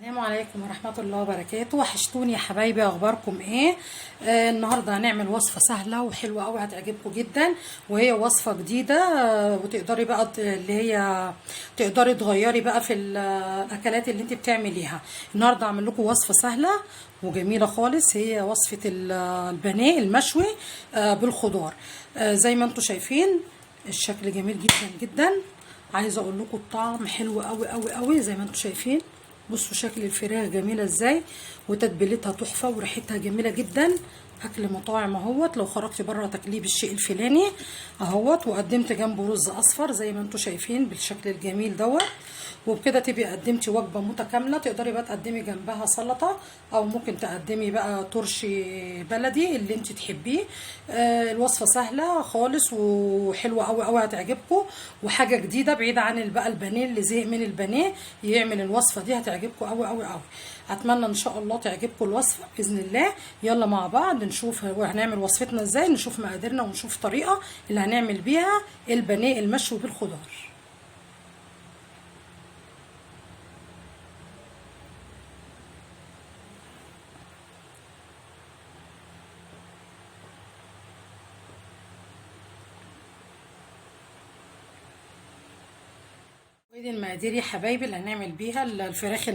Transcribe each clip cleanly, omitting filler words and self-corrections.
السلام عليكم ورحمة الله وبركاته. وحشتوني يا حبايبي، اخباركم ايه؟ النهارده هنعمل وصفة سهلة وحلوة قوي هتعجبكم جدا، وهي وصفة جديدة. وتقدري بقى اللي هي تقدري تغيري بقى في الاكلات اللي انت بتعمليها. النهارده اعمل لكم وصفة سهلة وجميلة خالص، هي وصفة البانيه المشوي بالخضار. زي ما انتم شايفين الشكل جميل جدا جدا. عايزه اقول لكم الطعم حلو قوي قوي قوي زي ما انتم شايفين. بصوا شكل الفراخ جميله ازاي، وتتبيلتها تحفه وريحتها جميله جدا. اكل مطاعم اهوت. لو خرجتي بره تكليب الشيء الفلاني اهوت. وقدمت جنبه رز اصفر زي ما انتم شايفين بالشكل الجميل دوت. وبكده تبقي قدمتي وجبه متكامله. تقدري بقى تقدمي جنبها سلطه، او ممكن تقدمي بقى ترشي بلدي اللي انت تحبيه. الوصفه سهله خالص وحلوه قوي قوي هتعجبكم، وحاجه جديده بعيده عن بقى البانيه. اللي زهق من البانيه يعمل الوصفه دي هتعجبكم قوي قوي قوي. اتمنى ان شاء الله تعجبكم الوصفه باذن الله. يلا مع بعض نشوف هنعمل وصفتنا ازاي، نشوف مقاديرنا ونشوف طريقه اللي هنعمل بيها البانيه المشوي بالخضار. ودي المقادير يا حبايبي اللي هنعمل بيها الفراخ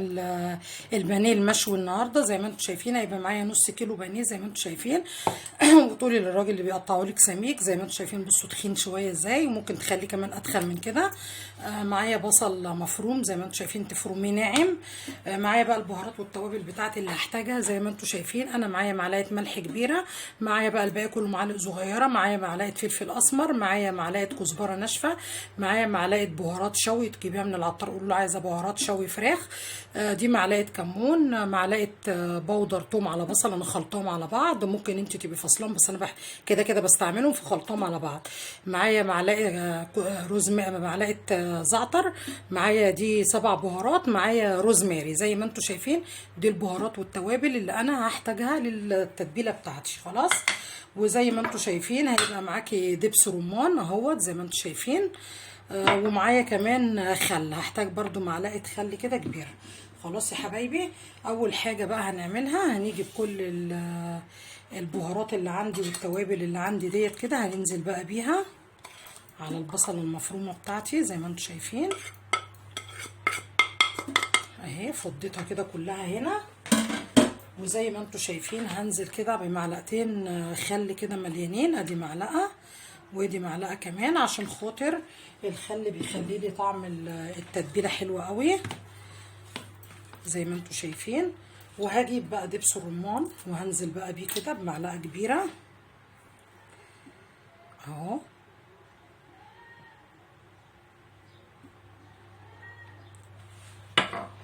البانيه المشوي النهارده. زي ما انتم شايفين هيبقى معايا نص كيلو بانيه زي ما انتم شايفين. وتقولي للراجل اللي بيقطعه لك سميك زي ما انتم شايفين. بصوا تخين شويه ازاي، وممكن تخليه كمان اتخن من كده. معايا بصل مفروم زي ما انتم شايفين تفرميه ناعم. معايا بقى البهارات والتوابل بتاعتي اللي هحتاجها زي ما انتم شايفين. انا معايا معلقه ملح كبيره، معايا بقى الباقي كله معالق صغيره، معايا معلقه فلفل اسمر، معايا معلقه كزبره ناشفه، معايا معلقه بهارات شوي تجيبيها من العطار قول له عايزه بهارات شوي فراخ. دي معلقه كمون، معلقه بودر توم على بصل. انا خلطهم على بعض، ممكن انت تبقي فصلهم بس انا كده كده بستعملهم فخلطهم على بعض. معايا معلقه معلقه زعتر، معايا دي 7 بهارات، معايا روزماري زي ما انتم شايفين. دي البهارات والتوابل اللي انا هحتاجها للتتبيله بتاعتي خلاص. وزي ما انتم شايفين هيبقى معاكي دبس رمان اهوت زي ما انتم شايفين. ومعايا كمان خل، هحتاج برضو معلقه خل كده كبيره. خلاص يا حبايبي، اول حاجه بقى هنعملها هنيجي بكل البهارات اللي عندي والتوابل اللي عندي ديت كده. هننزل بقى بيها على البصل المفرومه بتاعتي زي ما انتم شايفين اهي. فضيتها كده كلها هنا. وزي ما انتم شايفين هنزل كده بمعلقتين خل كده مليانين. ادي معلقه ودي معلقه كمان، عشان خاطر الخل بيخلي لي طعم التتبيله حلوه قوي زي ما انتم شايفين. وهجيب بقى دبس الرمان وهنزل بقى بيه كده بمعلقه كبيره اهو.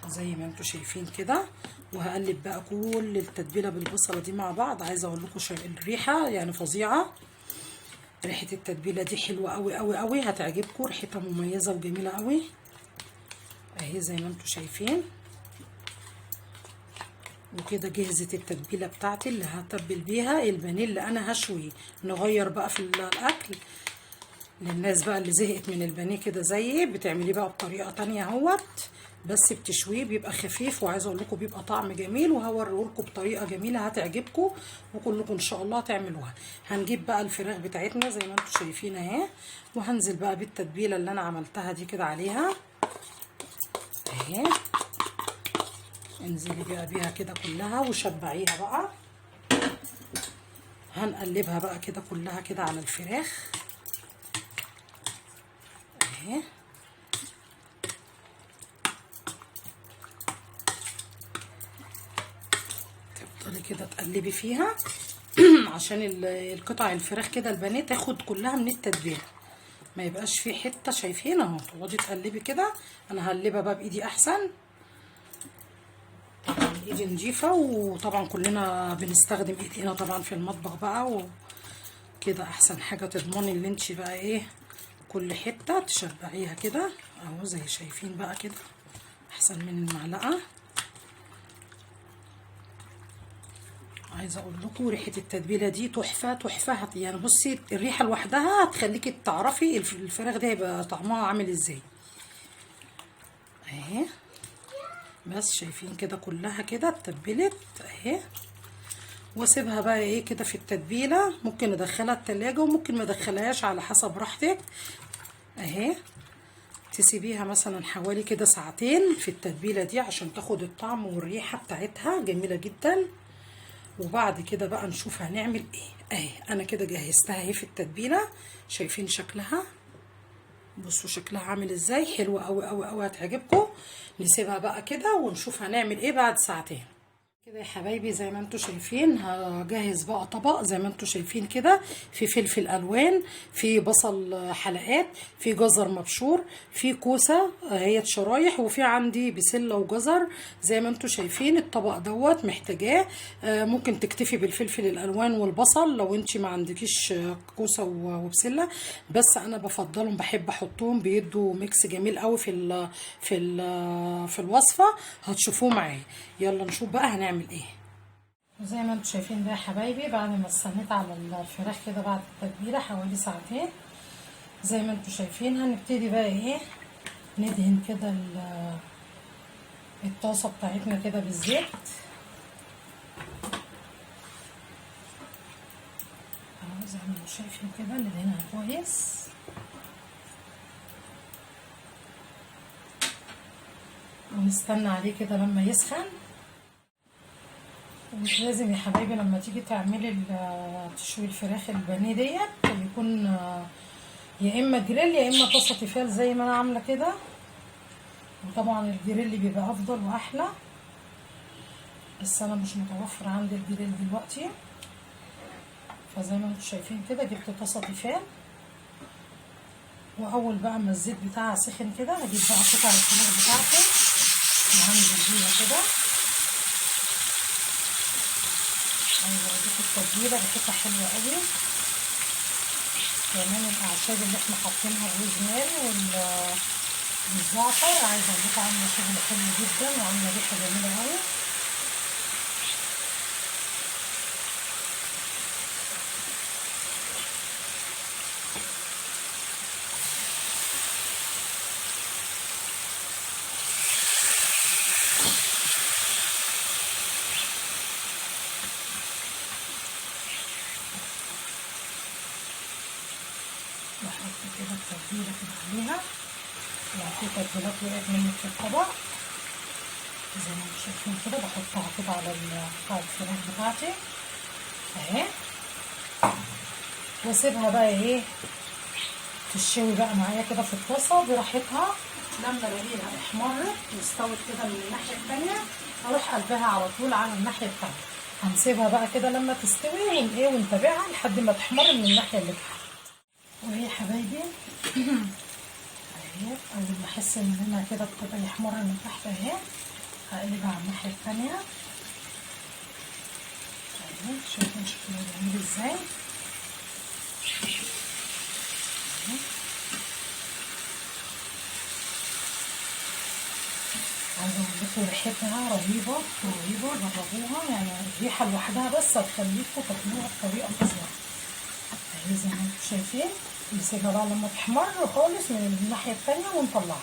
زي ما انتم شايفين كده. وهقلب بقى كل التتبيله بالبصله دي مع بعض. عايزه اقول لكم الريحه يعني فظيعه. ريحه التتبيله دي حلوه قوي قوي قوي هتعجبكم، ريحتها مميزه وجميله قوي اهي زي ما انتم شايفين. وكده جهزت التتبيله بتاعتي اللي هتبل بيها البانيه اللي انا هشويه. نغير بقى في الاكل للناس بقى اللي زهقت من البانيه كده زيي، بتعمليه بقى بطريقه تانية اهوت. بس بتشويه بيبقى خفيف، وعايزه اقول لكم بيبقى طعم جميل، وهوريه لكم بطريقه جميله هتعجبكم وكلكم ان شاء الله هتعملوها. هنجيب بقى الفراخ بتاعتنا زي ما انتم شايفين اهي، وهنزل بقى بالتتبيله اللي انا عملتها دي كده عليها اهي. انزلي بقى بيها كده كلها وشبعيها بقى. هنقلبها بقى كده كلها كده على الفراخ اهي. تفضلي كده تقلبي فيها عشان القطع الفراخ كده البانيه تاخد كلها من التتبيله، ما يبقاش فيه حته. شايفين اهو، تقعدي تقلبي كده. انا هقلبها بقى بايدي احسن، طبعا ايدي نضيفه، وطبعا كلنا بنستخدم ايدينا طبعا في المطبخ بقى وكده. احسن حاجه تضمني اللي انت بقى ايه كل حته تشبعيها كده اهو زي شايفين بقى كده، احسن من المعلقه. عايزه اقول لكم ريحه التتبيله دي تحفه تحفه. يعني بصي الريحه لوحدها هتخليكي تعرفي الفراخ دي هيبقى طعمها عامل ازاي اهي. بس شايفين كده كلها كده اتبلت اهي. واسيبها بقى ايه كده في التتبيله، ممكن ادخلها التلاجة وممكن ما ادخلهاش على حسب راحتك اهي. تسيبيها مثلا حوالي كده ساعتين في التتبيله دي عشان تاخد الطعم والريحه بتاعتها جميله جدا. وبعد كده بقى نشوف هنعمل ايه اهي. انا كده جهزتها اهي في التتبيله، شايفين شكلها؟ بصوا شكلها عامل ازاي، حلوه قوي قوي قوي، هتعجبكم. نسيبها بقى كده ونشوف هنعمل ايه بعد ساعتين كده يا حبايبي. زي ما انتوا شايفين هجهز بقى طبق زي ما انتوا شايفين كده، في فلفل الوان، في بصل حلقات، في جزر مبشور، في كوسه هي شرايح، وفي عندي بسله وجزر. زي ما انتوا شايفين الطبق دوت محتاجاه. ممكن تكتفي بالفلفل الالوان والبصل لو انت ما عندكيش كوسه وبسله، بس انا بفضلهم، بحب احطهم، بيدوا ميكس جميل قوي في الوصفه. هتشوفوه معايا. يلا نشوف بقى هنعمل ايه. وزي ما انتم شايفين ده يا حبايبي، بعد ما استنيت على الفراخ كده بعد التتبيله حوالي ساعتين، زي ما انتم شايفين هنبتدي بقى ايه، ندهن كده الطاسه بتاعتنا كده بالزيت اهو. زي ما انتم شايفين كده ندهنها كويس، ونستنى عليه كده لما يسخن. مش لازم يا حبايبي لما تيجي تعملي تشوي الفراخ البانيه ديت يكون يا اما جريل يا اما طاسه تيفال زي ما انا عامله كده، وطبعا الجريل بيبقى افضل واحلى، بس انا مش متوفر عندي الجريل دلوقتي. فزي ما انتم شايفين كده جبت طاسه تيفال، واول بقى ما الزيت بتاعها سخن كده هجيب بقى قطع الفراخ بتاعتي وهنزل بيها كده. عايزه اوريكم التتبيله ريحتها حلوه قوي، كمان الاعشاب اللي احنا حاطينها الروزماري والزعتر، عايزه اقول لكم عامله شغل حلو جدا وعامله ريحه جميله قوي. بحط كده التتبيله كده عليها، لو في تتبيلات وقعت منك في الطبق زي ما انتم شايفين كده بحطها كده على قطع الفراخ بتاعتي اهي، واسيبها بقى ايه تشوي بقى معايا كده في الطاسه براحتها. لما الاقيها احمرت واستوت كده من الناحيه التانيه اروح قلبها على طول على الناحيه التانيه. هنسيبها بقى كده لما تستوي ونتابعها لحد ما تحمر من الناحيه اللي تحت. وهي يا حبايبي اهي اول ما احس ان انا كده ابتدى يحمر من تحت اهي هقلبها على الناحيه التانيه اهي. شايفين شكلها جميل ازاي؟ عايزه اقول لكم ريحتها رهيبه رهيبه، جربوها يعني الريحه لوحدها بس هتخليكم تاكلوها بطريقه فظيعه اهي. زي ما انتم شايفين نسيبها بقى لما تحمر خالص من الناحيه التانيه ونطلعها.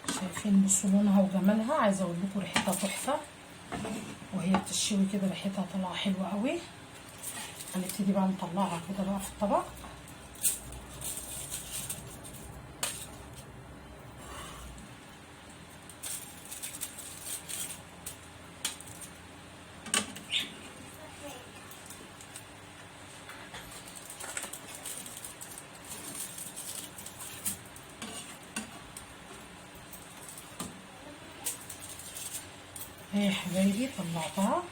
شايفين بصوا لونها وجمالها، عايزه اقول لكم ريحتها تحفه، وهي بتشوي كده ريحتها طالعه حلوه قوي. هنبتدي بقى نطلعها كده بقى في الطبق. اهي يا حبايبي طلعتها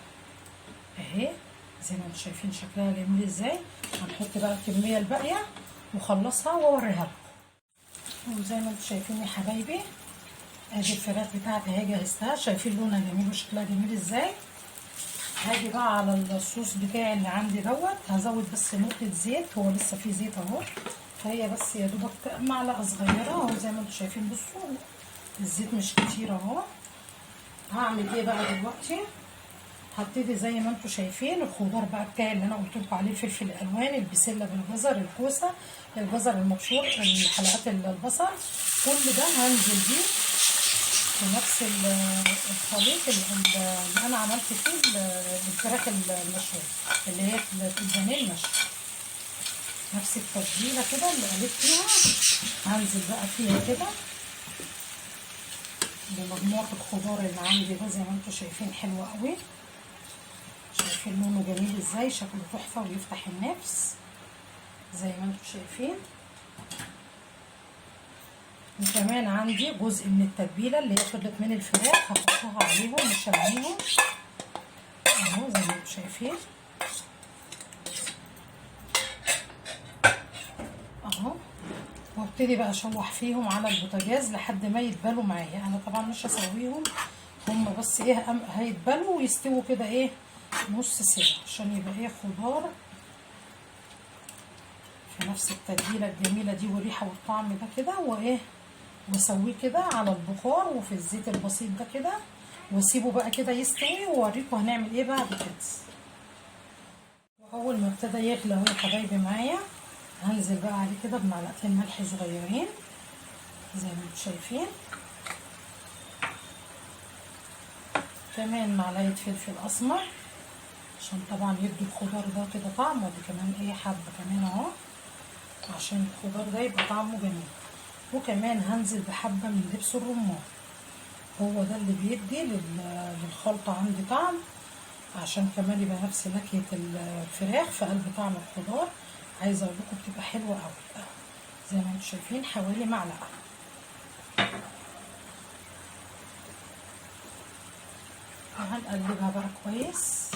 اهي، زي ما انتم شايفين شكلها جميل ازاي. هنحط بقى الكميه الباقيه واخلصها واوريها لكم. وزي ما انتم شايفين يا حبايبي ادي الفراخ بتاعتي اهي جهزتها، شايفين لونها جميل وشكلها جميل ازاي. هاجي بقى على الصوص بتاعي اللي عندي دوت، هزود بس نقطه زيت، هو لسه فيه زيت اهو، فهي بس يا دوبك معلقه صغيره اهو. زي ما انتم شايفين بصوا الزيت مش كتير اهو. هعمل ايه بقى دلوقتي؟ هبتدي زي ما انتم شايفين الخضار بقى بتاعي اللي انا قلت لكم عليه، الفلفل الالوان، البسله بالجزر، الكوسه، الجزر المبشور، حلقات البصل، كل ده هنزل بيه في نفس الخليط اللي انا عملت فيه الفراخ المشويه اللي هي البانيه المشوي. نفس التتبيله كده اللي قليت فيها هنزل بقى فيها كده بمجموعه الخضار اللي عندي ده. زي ما انتم شايفين حلو قوي، شايفين لونه جميل ازاي، شكله تحفه ويفتح النفس زي ما انتم شايفين. وكمان عندي جزء من التتبيله اللي هي فضلت من الفراخ هحطها عليهم مش هرميهم اهو زي ما انتم شايفين اهو. وابتدي بقى اشوح فيهم على البوتاجاز لحد ما يتبلوا معايا. انا طبعا مش هسويهم، هم بس ايه هيتبلوا ويستووا كده ايه نص سوا عشان يبقى ايه خضار في نفس التتبيله الجميله دي والريحه والطعم ده كده. وايه واسويه كده على البخار وفي الزيت البسيط ده كده واسيبه بقى كده يستوي واوريكم هنعمل ايه بعد كده. واول ما ابتدى يغلى اهو يا حبايبي معايا هنزل بقى عليه كده بمعلقتين ملح صغيرين زي ما انتم شايفين، كمان معلقه فلفل اسمر عشان طبعا يدي الخضار ده كده طعم، ودي كمان ايه حبه كمان اهو عشان الخضار ده يبقى طعمه جميل. وكمان هنزل بحبه من دبس الرمان، هو ده اللي بيدي للخلطه عندي طعم عشان كمان يبقى نفس نكهه الفراخ في قلب طعم الخضار. عايزه اقول لكم بتبقى حلوه قوي زي ما انتم شايفين حوالي معلقه. وهنقلبها بقى كويس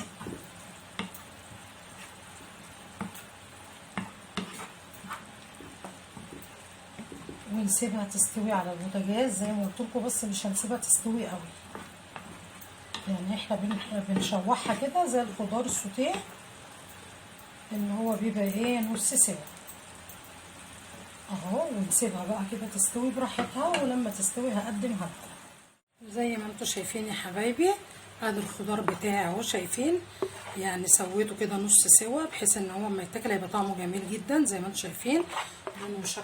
ونسيبها تستوي على البوتاجاز زي ما قلت لكم، بس مش هنسيبها تستوي قوي يعني احنا بنشوحها كده زي الخضار السوتيه اللي هو بيبقى ايه نص سوا اهو. ونسيبها بقى كده تستوي براحتها ولما تستوي هقدمها لكم. زي ما انتم شايفين يا حبايبي ادي الخضار بتاعي اهو، شايفين يعني سويته كده نص سوا بحيث ان هو لما يتاكل هيبقى طعمه جميل جدا زي ما انتم شايفين لونه وشكله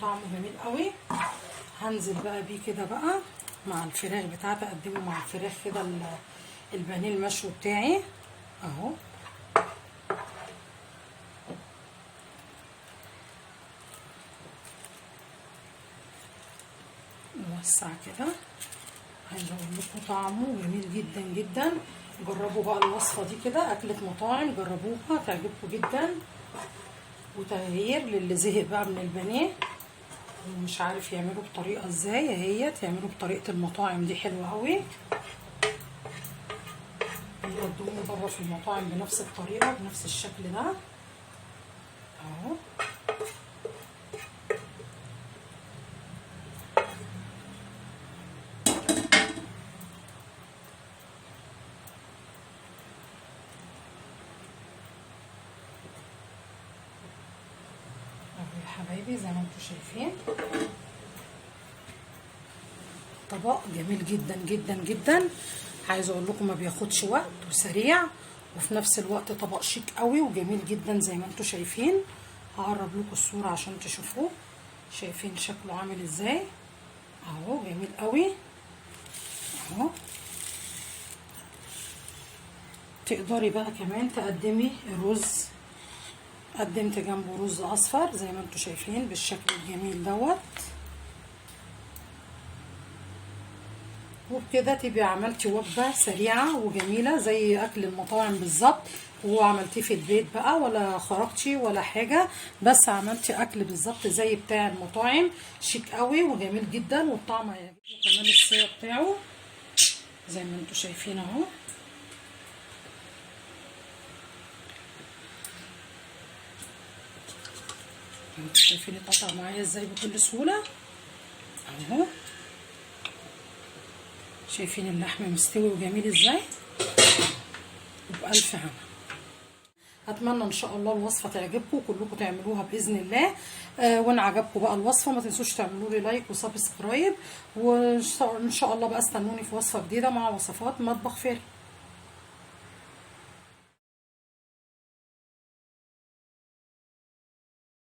طعمه جميل قوي. هنزل بقى بيه كده بقى مع الفراخ بتاعتي، اقدمه مع الفراخ كده البانيه المشوي بتاعي اهو. نوسع كده، عايزه اقول لكم طعمه جميل جدا جدا. جربوا بقى الوصفه دي كده، اكله مطاعم جربوها تعجبكم جدا وتغيير للي زهق بقى من البانيه ومش عارف يعملوا بطريقه ازاي اهيت يعملوا بطريقه المطاعم دي حلوه قوي. بيقدموا بره في المطاعم بنفس الطريقه بنفس الشكل ده اهو. يا حبايبي زي ما انتم شايفين طبق جميل جدا جدا جدا. عايزه اقول لكم ما بياخدش وقت وسريع وفي نفس الوقت طبق شيك قوي وجميل جدا زي ما انتم شايفين. هقرب لكم الصوره عشان تشوفوه، شايفين شكله عامل ازاي اهو جميل قوي اهو. تقدري بقى كمان تقدمي الرز، قدمت جنبه رز اصفر زي ما انتم شايفين بالشكل الجميل دوت. وبكده تبقي عملتي وجبه سريعه وجميله زي اكل المطاعم بالظبط، وعملتيه في البيت بقى ولا خرجتي ولا حاجه، بس عملتي اكل بالظبط زي بتاع المطاعم شيك قوي وجميل جدا والطعم هيعجبكم كمان السوا بتاعه زي ما انتم شايفين اهو. انتوا شايفين اتقطع معايا ازاي بكل سهوله اهو. شايفين اللحم مستوي وجميل ازاي وبألف هنا. اتمنى ان شاء الله الوصفه تعجبكم وكلكم تعملوها باذن الله. وان عجبكم بقى الوصفه ما تنسوش تعملوا لي لايك وسبسكرايب، وان شاء الله بقى استنوني في وصفه جديده مع وصفات مطبخ فاري.